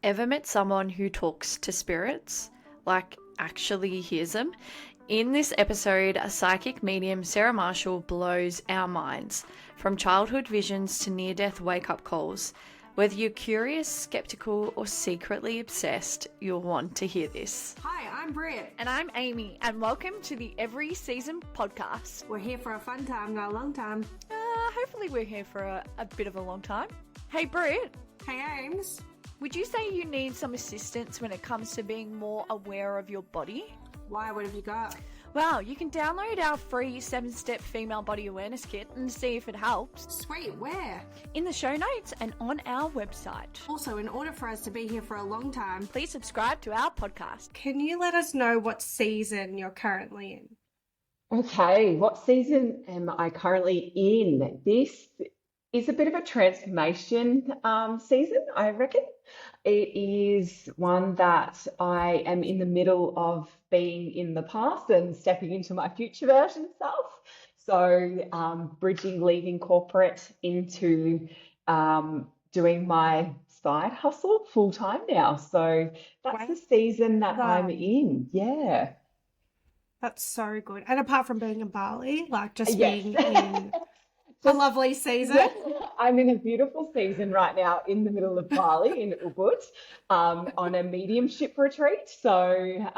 Ever met someone who talks to spirits? Like, actually hears them? In this episode, a psychic medium, Sarah Marshall, blows our minds. From childhood visions to near death wake up calls. Whether you're curious, skeptical, or secretly obsessed, you'll want to hear this. Hi, I'm Britt. And I'm Amy, and welcome to the Every Season podcast. We're here for a fun time, not a long time. Hopefully, we're here for a bit of a long time. Hey, Britt. Hey, Ames. Would you say you need some assistance when it comes to being more aware of your body? Why? What have you got? Well, you can download our free 7-step female body awareness kit and see if it helps. Sweet, where? In the show notes and on our website. Also, in order for us to be here for a long time, Please subscribe to our podcast. can you let us know what season you're currently in? Okay, what season am I currently in? This is a bit of a transformation season, I reckon. It is one that I am in the middle of being in the past and stepping into my future version self. So, bridging leaving corporate into doing my side hustle full time now. So that's the season that Wow. I'm in. Yeah. That's so good. And apart from being in Bali, like just Yes. being in a lovely season. Yes, I'm in a beautiful season right now in the middle of Bali in Ubud on a mediumship retreat. So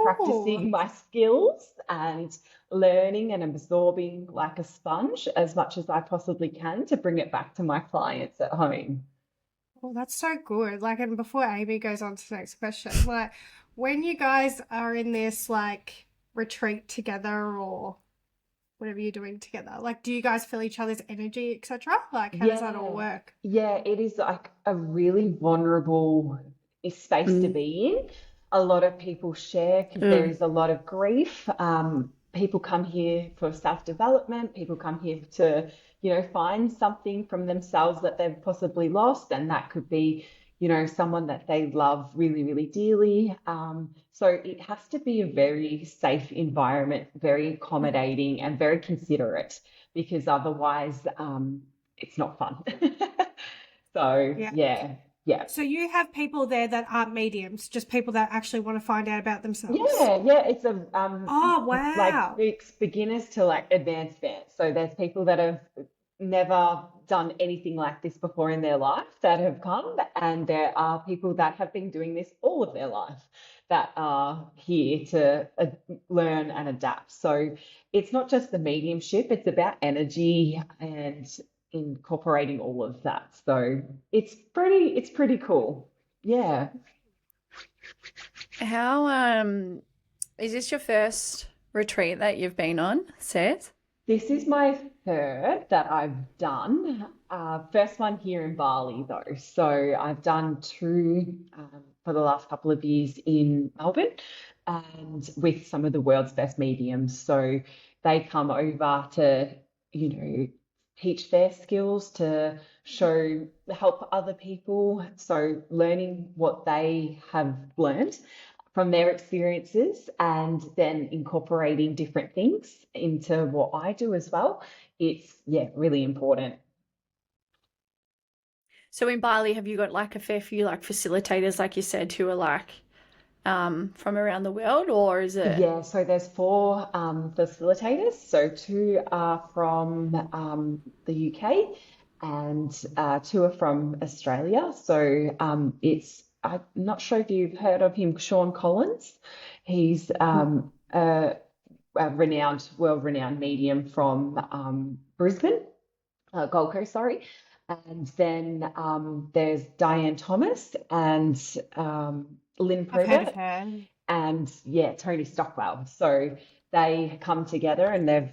practicing my skills and learning and absorbing like a sponge as much as I possibly can to bring it back to my clients at home. Well, that's so good. Like, and before Amy goes on to the next question, like, when you guys are in this like retreat together or whatever you're doing together, like, do you guys feel each other's energy, etc.? Like, how does that all work? Yeah, it is like a really vulnerable space to be in. A lot of people share because there is a lot of grief. People come here for self-development. People come here to, find something from themselves that they've possibly lost, and that could be, someone that they love really, really dearly. So it has to be a very safe environment, very accommodating, and very considerate, because otherwise, it's not fun. So Yeah. yeah. So you have people there that aren't mediums, just people that actually want to find out about themselves. Yeah, it's a Oh, like wow. it's beginners to like advanced fans. So there's people that have never done anything like this before in their life that have come, and there are people that have been doing this all of their life that are here to learn and adapt. So it's not just the mediumship, it's about energy and incorporating all of that. So it's pretty cool. Yeah. How is this your first retreat that you've been on, Seth? This is my third that I've done. First one here in Bali, though. So I've done two for the last couple of years in Melbourne and with some of the world's best mediums. So they come over to, teach their skills, to help other people. So learning what they have learned from their experiences and then incorporating different things into what I do as well. It's, really important. So in Bali, have you got like a fair few like facilitators, like you said, who are like from around the world, or is it? Yeah, so there's four facilitators. So two are from the UK and two are from Australia. So I'm not sure if you've heard of him, Sean Collins. He's a world-renowned medium from Brisbane, Gold Coast, sorry. And then there's Diane Thomas and Lynn I've heard of Probert her. and Tony Stockwell. So they come together and they've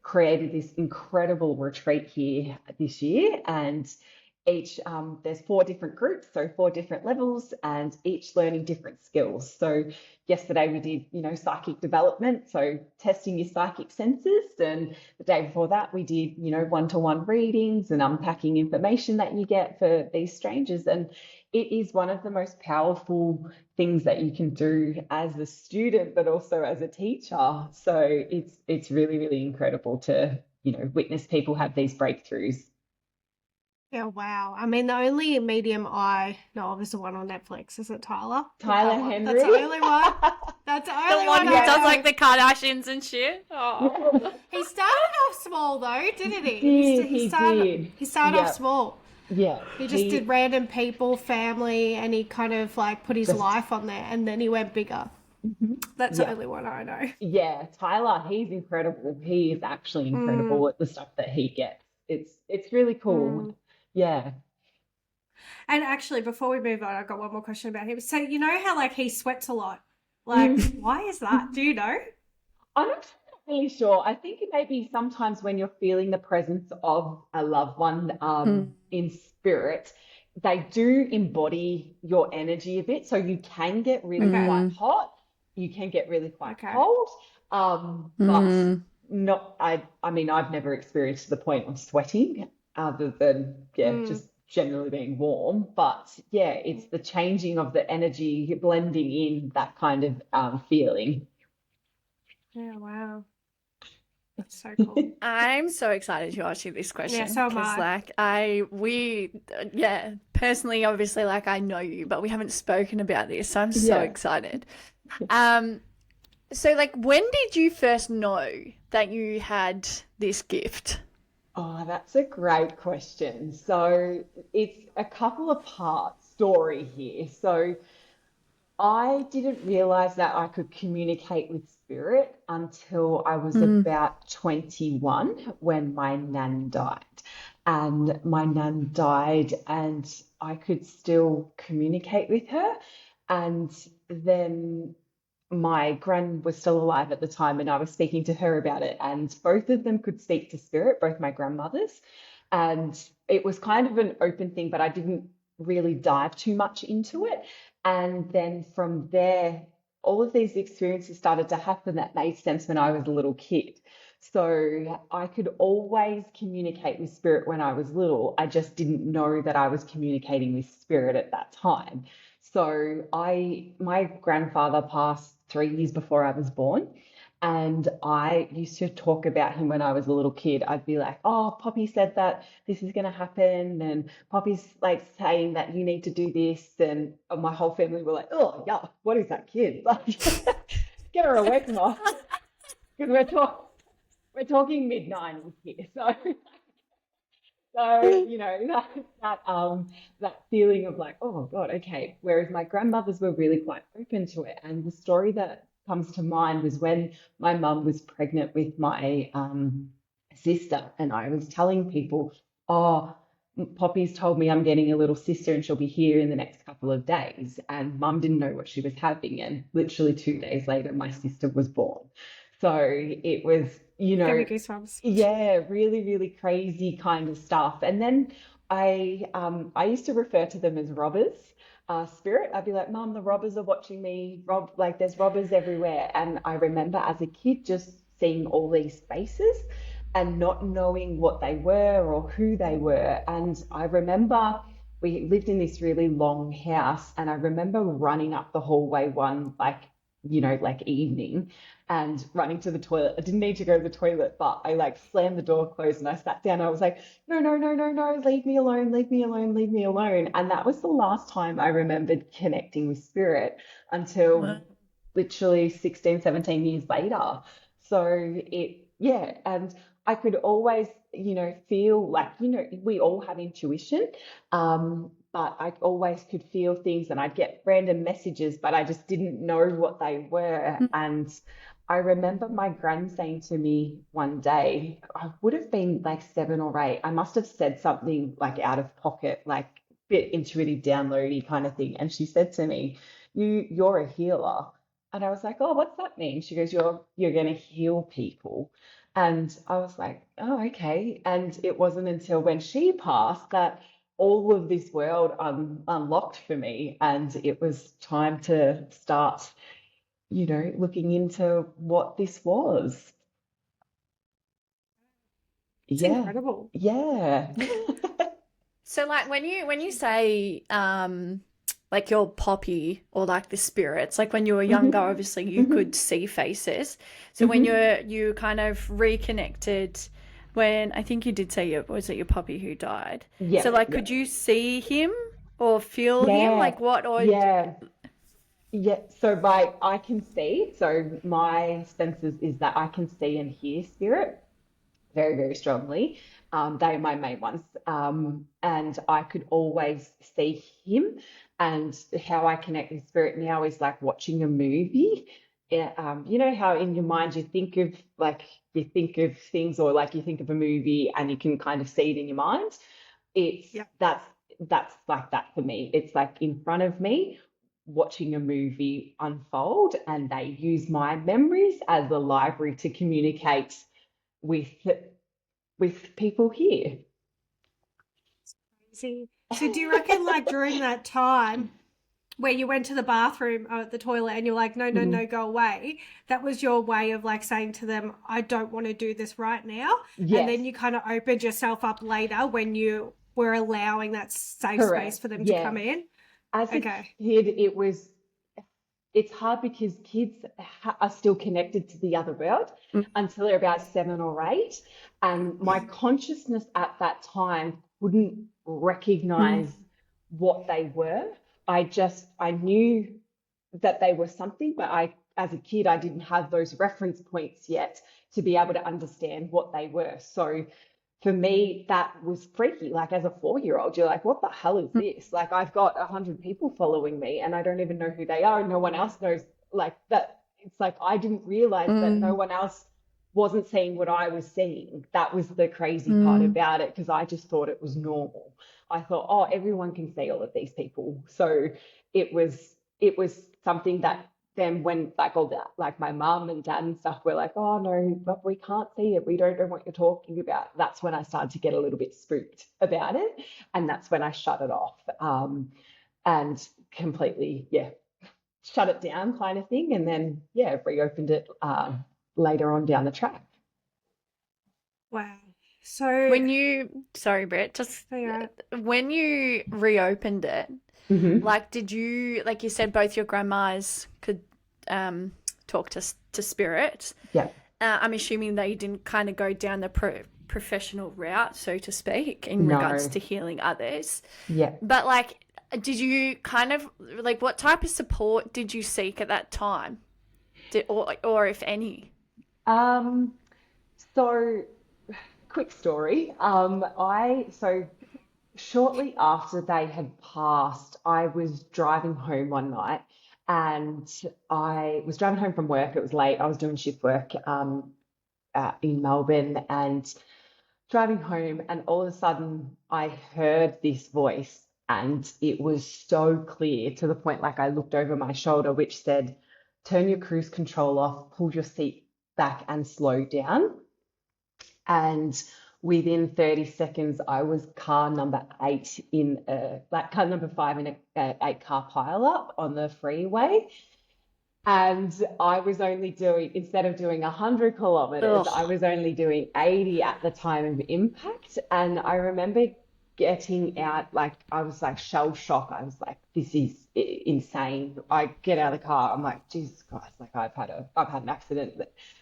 created this incredible retreat here this year. And each there's four different groups, so four different levels, and each learning different skills. So yesterday we did, psychic development, so testing your psychic senses, and the day before that we did, one-to-one readings and unpacking information that you get for these strangers. And it is one of the most powerful things that you can do as a student, but also as a teacher. So it's really, really incredible to, witness people have these breakthroughs. Yeah, wow. I mean, the only medium I know of is the one on Netflix. Is it Tyler? Tyler That one. That's Henry. the only one. That's the The only one one who I does know. like the Kardashians and shit. Oh. He started off small though, didn't He he? did, He he started did. he started off Yeah, small. yeah. He just did He random people, family, and he kind of like put his just, life on there, and then he went bigger. Mhm. That's the Yeah, only one I know. yeah. Tyler, he's incredible. He is actually Mm, incredible at the stuff that he gets. It's really cool. mm. Yeah. And actually, before we move on, I've got one more question about him. So you know how like he sweats a lot? Like, Mm. why is that? Do you know? I'm not really sure. I think it may be sometimes when you're feeling the presence of a loved one Mm. in spirit, they do embody your energy a bit. So you can get really Okay. quite Mm. hot, you can get really quite Okay. cold. But Mm. not I mean I've never experienced the point of sweating other than yeah, Mm. just generally being warm. But yeah, it's the changing of the energy, blending in that kind of feeling. Yeah, wow. That's so cool. I'm so excited to ask you this Yeah, question so am because, I. like, yeah, personally, obviously, like, I know you, but we haven't spoken about this, so I'm so Yeah. excited. Um, so, like, when did you first know that you had this gift? Oh, that's a great question. So it's a couple of part story here. So I didn't realize that I could communicate with spirit until I was Mm. about 21 when my nan died. And my nan died, and I could still communicate with her. And then my gran was still alive at the time, and I was speaking to her about it. And both of them could speak to spirit, both my grandmothers. And it was kind of an open thing, but I didn't really dive too much into it. And then from there, all of these experiences started to happen that made sense when I was a little kid. So I could always communicate with spirit when I was little. I just didn't know that I was communicating with spirit at that time. So my grandfather passed 3 years before I was born. And I used to talk about him when I was a little kid. I'd be like, oh, Poppy said that this is going to happen. And Poppy's like saying that you need to do this. And my whole family were like, oh, yeah, what is that kid? Like, get her away from us. Because we're talking mid-90s here. So, that feeling of like, oh God, okay. Whereas my grandmothers were really quite open to it. And the story that comes to mind was when my mum was pregnant with my sister, and I was telling people, oh, Poppy's told me I'm getting a little sister and she'll be here in the next couple of days. And mum didn't know what she was having. And literally 2 days later, my sister was born. So it was, Give me goosebumps. yeah, really, really crazy kind of stuff. And then I used to refer to them as robbers, spirit. I'd be like, Mum, the robbers are watching me. Like there's robbers everywhere. And I remember as a kid just seeing all these faces and not knowing what they were or who they were. And I remember we lived in this really long house, and I remember running up the hallway one like evening and running to the toilet. I didn't need to go to the toilet, but I like slammed the door closed and I sat down. I was like, no, no, no, no, no, leave me alone, leave me alone, leave me alone. And that was the last time I remembered connecting with spirit until literally 16, 17 years later. So yeah, and I could always, feel like, we all have intuition. But I always could feel things and I'd get random messages, but I just didn't know what they were. And I remember my gran saying to me one day, I would have been like 7 or 8. I must have said something like out of pocket, like bit intuitive, downloady kind of thing. And she said to me, you're a healer. And I was like, oh, what's that mean? She goes, you're going to heal people. And I was like, oh, okay. And it wasn't until when she passed that all of this world unlocked for me. And it was time to start, looking into what this was. It's Yeah. incredible. Yeah. So, like, when you say, like your Poppy or like the spirits, like when you were younger, Mhm, obviously you mhm, could see faces. So when mhm. you kind of reconnected, when I think you did say was it your puppy who died? So Yeah, like, yeah, could you see him or feel him? yeah, Like what? Or yeah. Yeah, so I can see, so my senses is that I can see and hear spirit very, very strongly. They are my main ones. And I could always see him. And how I connect with spirit now is like watching a movie. Yeah, you know how in your mind you think of things, or like you think of a movie and you can kind of see it in your mind. It's Yeah. that's like that for me. It's like in front of me watching a movie unfold, and they use my memories as a library to communicate with people here. See. So do you reckon like during that time where you went to the bathroom or the toilet and you're like, no, no, Mhm. no, go away, that was your way of like saying to them, I don't want to do this right now. And Yes, then you kind of opened yourself up later when you were allowing that safe space correct. for them to Yeah. come in. As a Okay. kid, it's hard because kids are still connected to the other world until they're about 7 or 8. And my consciousness at that time couldn't Mm, recognize what they were. I knew that they were something, but as a kid, I didn't have those reference points yet to be able to understand what they were. So for me, that was freaky. Like as a 4 year old, you're like, what the hell is mm, this? Like I've got 100 people following me and I don't even know who they are. And no one else knows like that. It's like I didn't realize that no mm, one else wasn't seeing what I was seeing. That was the crazy part mm, about it, because I just thought it was normal. I thought, oh, everyone can see all of these people. So it was something that then when like all that, like my mum and dad and stuff were like, oh no, but we can't see it, we don't know what you're talking about. That's when I started to get a little bit spooked about it, and that's when I shut it off, and completely, yeah, shut it down kind of thing, and then yeah, reopened it later on down the track. Wow. So, when you, sorry, Brett, just yeah. when you reopened it, Hmm. like, did you, like you said, both your grandmas could um, talk to spirits. Yeah, I'm assuming they didn't kind of go down the professional route, so to speak, in regards no, to healing others. yeah. But like, did you kind of like what type of support did you seek at that time, or if any? um so quick story. I so Shortly after they had passed, I was driving home one night, and I was driving home from work. It was late. I was doing shift work in Melbourne, and driving home, and all of a sudden I heard this voice, and it was so clear to the point like I looked over my shoulder, which said, turn your cruise control off, pull your seat back, and slow down. And within 30 seconds, I was car number 8 in a, like car number 5 in a 8 car pile up on the freeway. And I was only doing, instead of doing 100 kilometers, I Ugh. was only doing 80 at the time of impact. And I remember getting out, like, I was like shell shock. I was like, this is insane. I get out of the car. I'm like, Jesus Christ, like I've had an accident.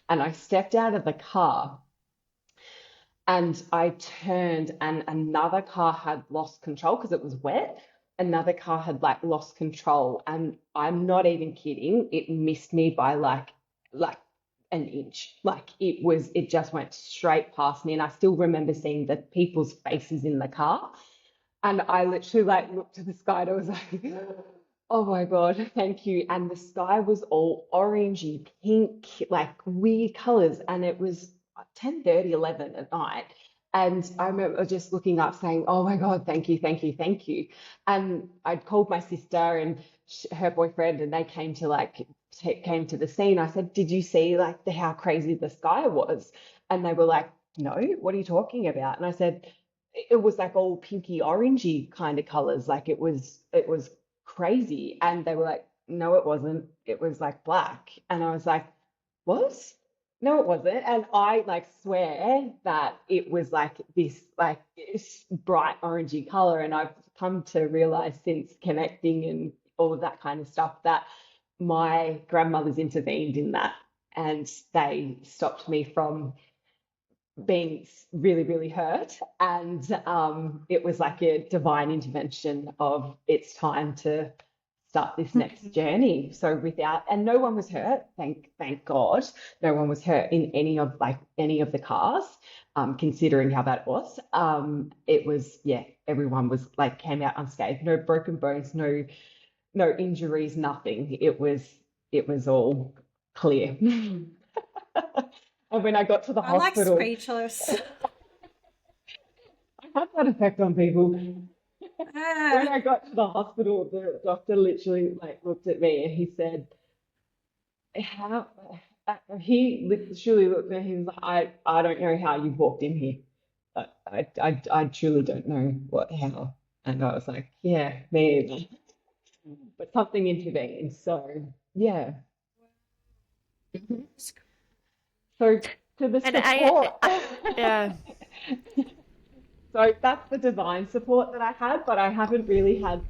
And I stepped out of the car, and I turned, and another car had lost control because it was wet. Another car had like lost control, and I'm not even kidding. It missed me by like an inch. Like it just went straight past me. And I still remember seeing the people's faces in the car. And I literally like looked to the sky and I was like, oh my God, thank you. And the sky was all orangey, pink, like weird colors. And it was 10:30, 11 at night. And I remember just looking up saying, oh my God, thank you, thank you, thank you. And I'd called my sister and her boyfriend, and they came to came to the scene. I said, did you see like how crazy the sky was? And they were like, no, what are you talking about? And I said, it was like all pinky orangey kind of colors, like it was crazy. And they were like, no, it wasn't, it was like black. And I was like, what? No, it wasn't. And I like swear that it was like this bright orangey color. And I've come to realize since connecting and all of that kind of stuff that my grandmothers intervened in that, and they stopped me from being really, really hurt. And it was like a divine intervention of it's time to start this next journey. So and no one was hurt, thank God. No one was hurt in any of the cars, considering how bad it was. It was, yeah, everyone was like came out unscathed, no broken bones, no injuries, nothing. It was all clear. And when I got to the I'm like hospital, speechless. I have that effect on people. When Ah, I got to the hospital, the doctor literally like looked at me and he said, "How?" He literally looked at me. He was like, "I don't know how you walked in here. I truly don't know how." And I was like, "Yeah, me either." But something intervened. So yeah. Mhm. So to the And support. yeah. So that's the divine support that I had, but I haven't really had,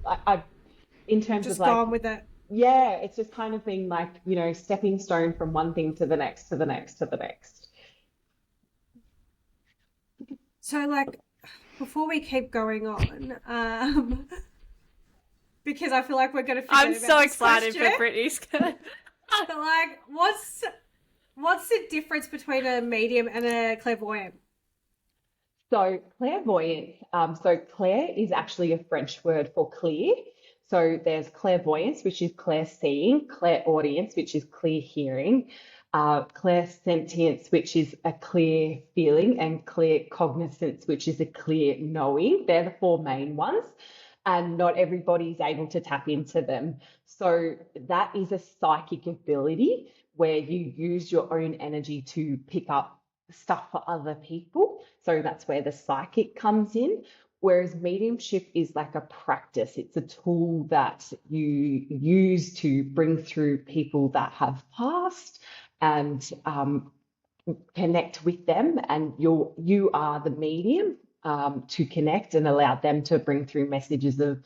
in terms of just like, gone with it. yeah, it's just kind of been like, stepping stone from one thing to the next, to the next, to the next. So, like, before we keep going on, because I feel like we're going to I'm forget about so this excited question. for Brittany's. But like, what's the difference between a medium and a clairvoyant? So clairvoyance, so clair is actually a French word for clear. So there's clairvoyance, which is clear seeing, clairaudience, which is clear hearing, clairsentience, which is a clear feeling, and clear cognizance, which is a clear knowing. They're the four main ones, and not everybody's able to tap into them. So that is a psychic ability where you use your own energy to pick up stuff for other people. So that's where the psychic comes in. Whereas mediumship is like a practice, it's a tool that you use to bring through people that have passed and connect with them. And you are the medium to connect and allow them to bring through messages of,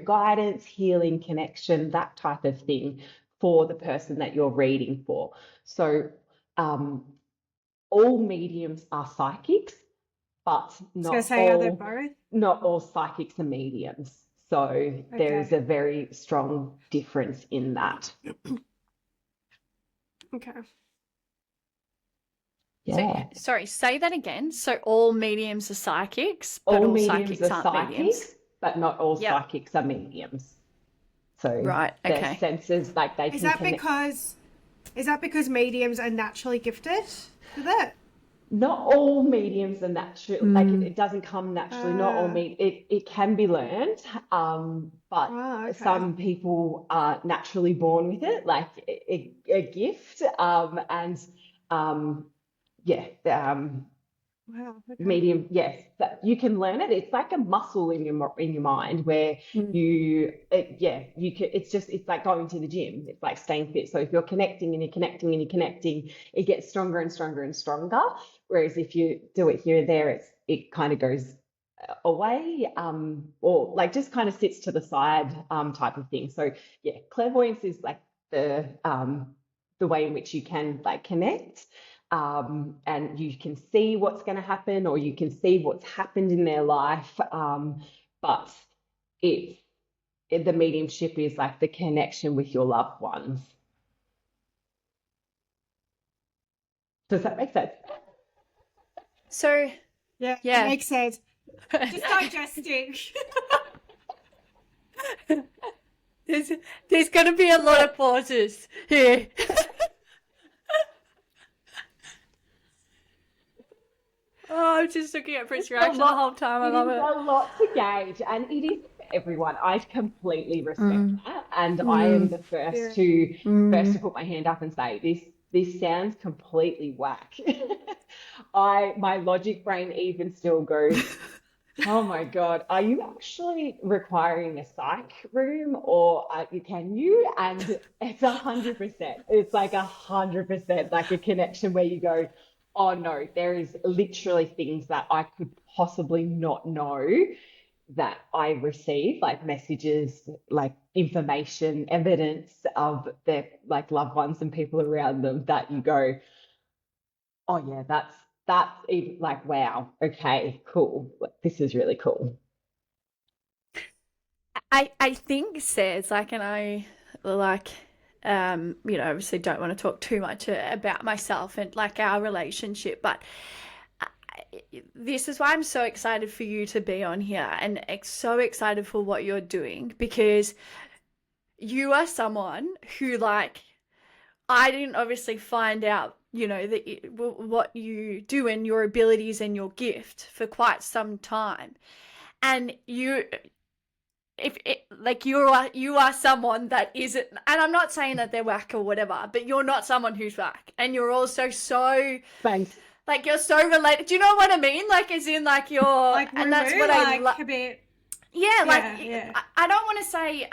guidance, healing, connection, that type of thing for the person that you're reading for. So, all mediums are psychics, but I was going to say, are they both? not all psychics are mediums. So there is Okay. a very strong difference in that. Okay. So, Yeah. sorry, say that again. So all mediums are psychics, but All all mediums psychics are aren't mediums. psychics, but not all Yep. psychics are mediums. So Right. their Okay. senses, like they Is can that connect. because mediums are naturally gifted for that? Not all mediums are natural, like it doesn't come naturally. Not all Ah. it can be learned, but Oh, okay. some people are naturally born with it, like a gift. And yeah, Wow. Okay. medium, yes, that you can learn it. It's like a muscle in your mind where Mm. you can. It's like going to the gym. It's like staying fit. So if you're connecting and you're connecting and you're connecting, it gets stronger and stronger and stronger. Whereas if you do it here and there, it kind of goes away, or like just kind of sits to the side, type of thing. So yeah, clairvoyance is like the way in which you can like connect, and you can see what's going to happen or you can see what's happened in their life, but it's the mediumship is like the connection with your loved ones. Does that make sense? So Yeah, it yeah. makes sense. Just digesting. There's going to be a lot of pauses here. Oh, I'm just looking at Prince's reaction the whole time. I love It is it. a lot to gauge, and it is for everyone. I completely respect that, and I am the first to put my hand up and say this sounds completely whack. My logic brain even still goes, oh my God, are you actually requiring a psych room or can you? And it's 100%. It's like 100% like a connection where you go, oh no, there is literally things that I could possibly not know that I receive, like messages, like information, evidence of their like loved ones and people around them that you go, oh yeah, that's even like, wow, okay, cool. This is really cool. I think says like, and I like, obviously don't want to talk too much about myself and like our relationship, but this is why I'm so excited for you to be on here and so excited for what you're doing, because you are someone who, like, I didn't obviously find out, that what you do and your abilities and your gift for quite some time. And if it, like you are someone that isn't, and I'm not saying that they're whack or whatever, but you're not someone who's whack, and you're also so, Thanks. like, you're so related. Do you know what I mean? Like, as in, like, you're, Like and that's woo-woo, what I like a bit. yeah, like, Yeah. I don't want to say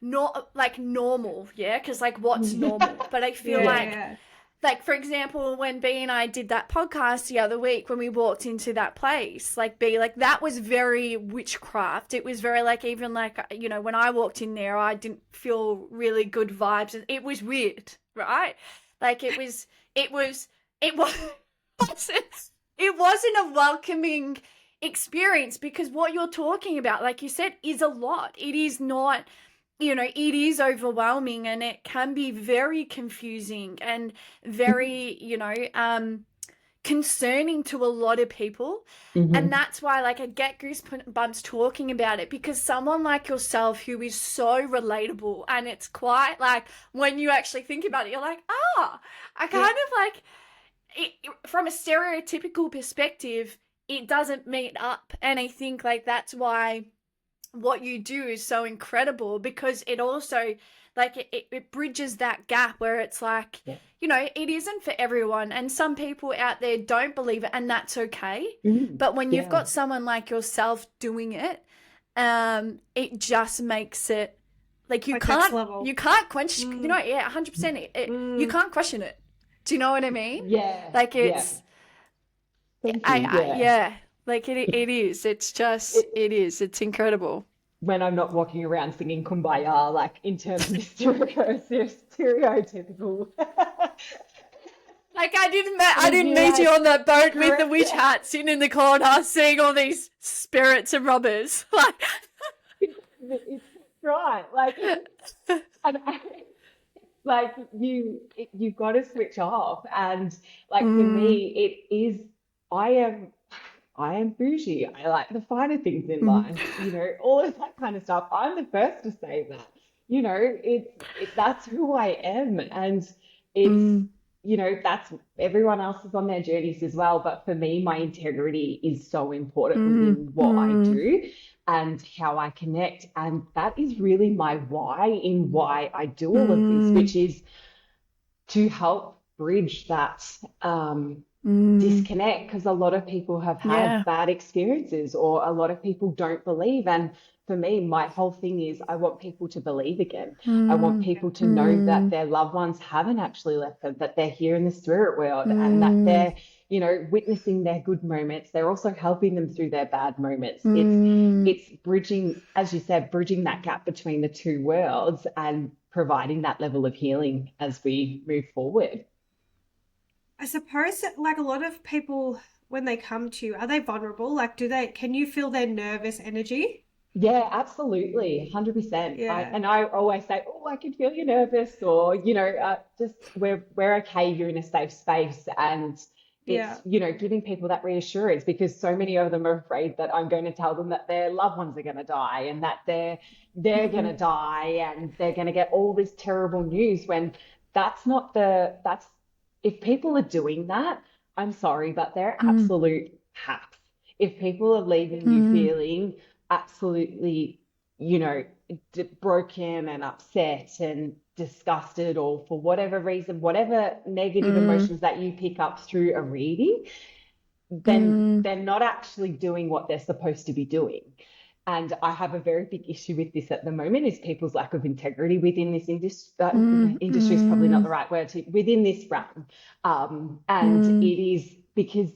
not like normal, yeah, because like what's normal, but I feel Yeah. like for example, when B and I did that podcast the other week, when we walked into that place, like B, like that was very witchcraft. It was very like, even like, when I walked in there, I didn't feel really good vibes. It was weird, right? Like it was it wasn't a welcoming experience, because what you're talking about, like you said, is a lot. It is not, it is overwhelming, and it can be very confusing and very, concerning to a lot of people. And Hmm. that's why, like, I get goosebumps talking about it, because someone like yourself who is so relatable, and it's quite like, when you actually think about it, you're like, I kind of like from a stereotypical perspective, it doesn't meet up. And I think like that's why what you do is so incredible, because it also, like, it bridges that gap where it's like, Yeah. it isn't for everyone, and some people out there don't believe it, and that's okay. Mm. But when you've Yeah. got someone like yourself doing it, it just makes it like, Like next level. you can't question, yeah, 100%, you can't question it. Do you know what I mean? Yeah. Like, Yeah. it's, Thank you. Yeah. yeah, like it is. It's just, It, it's incredible. when I'm not walking around singing Kumbaya, like in terms of stereotypical. Like, I It'd didn't be meet you like, on that boat with the correct, witch yeah, hat sitting in the corner seeing all these spirits and robbers. Like, it's right. Like, and like you've got to switch off. And like for mm, me, it is, I am, I am bougie. I like the finer things in mm, life, all of that kind of stuff. I'm the first to say that. That's who I am. And it's, mm, that's everyone else is on their journeys as well. But for me, my integrity is so important mm, within what I mm, do and how I connect. And that is really my why in why I do all of this, mm, which is to help bridge that mm. disconnect, because a lot of people have had Yeah. bad experiences or a lot of people don't believe. And for me, my whole thing is I want people to believe again. I want Mm, people to know that mm, their loved ones haven't actually left them, that they're here in the spirit world, and that mm, they're, witnessing their good moments. They're also helping them through their bad moments. It's mm. it's bridging, as you said, bridging that gap between the two worlds and providing that level of healing as we move forward. I suppose that, like, a lot of people, when they come to you, are they vulnerable? Like, can you feel their nervous energy? Yeah, absolutely, 100%. Yeah. I always say, "Oh, I can feel you nervous," or just we're okay. You're in a safe space, and it's Yeah. giving people that reassurance, because so many of them are afraid that I'm going to tell them that their loved ones are going to die and that they're going to Mm, die and they're going to get all this terrible news, when that's if people are doing that, I'm sorry, but they're Mm, absolute hacks. If people are leaving you mm, feeling absolutely, you know, broken and upset and disgusted, or for whatever reason, whatever negative mm, emotions that you pick up through a reading, then mm, they're not actually doing what they're supposed to be doing. And I have a very big issue with this at the moment, is people's lack of integrity within this industry. mm, Industry is probably not mm, the right word, within this realm. And it mm, is because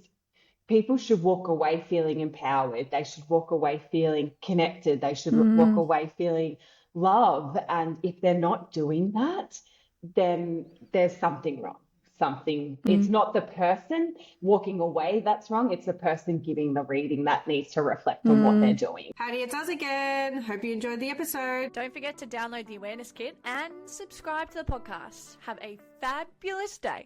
people should walk away feeling empowered. They should walk away feeling connected. They should walk mm, away feeling love. And if they're not doing that, then there's something wrong. something. It's not the person walking away that's wrong. It's the person giving the reading that needs to reflect on what they're doing. Howdy, it's us again. Hope you enjoyed the episode. Don't forget to download the awareness kit and subscribe to the podcast. Have a fabulous day.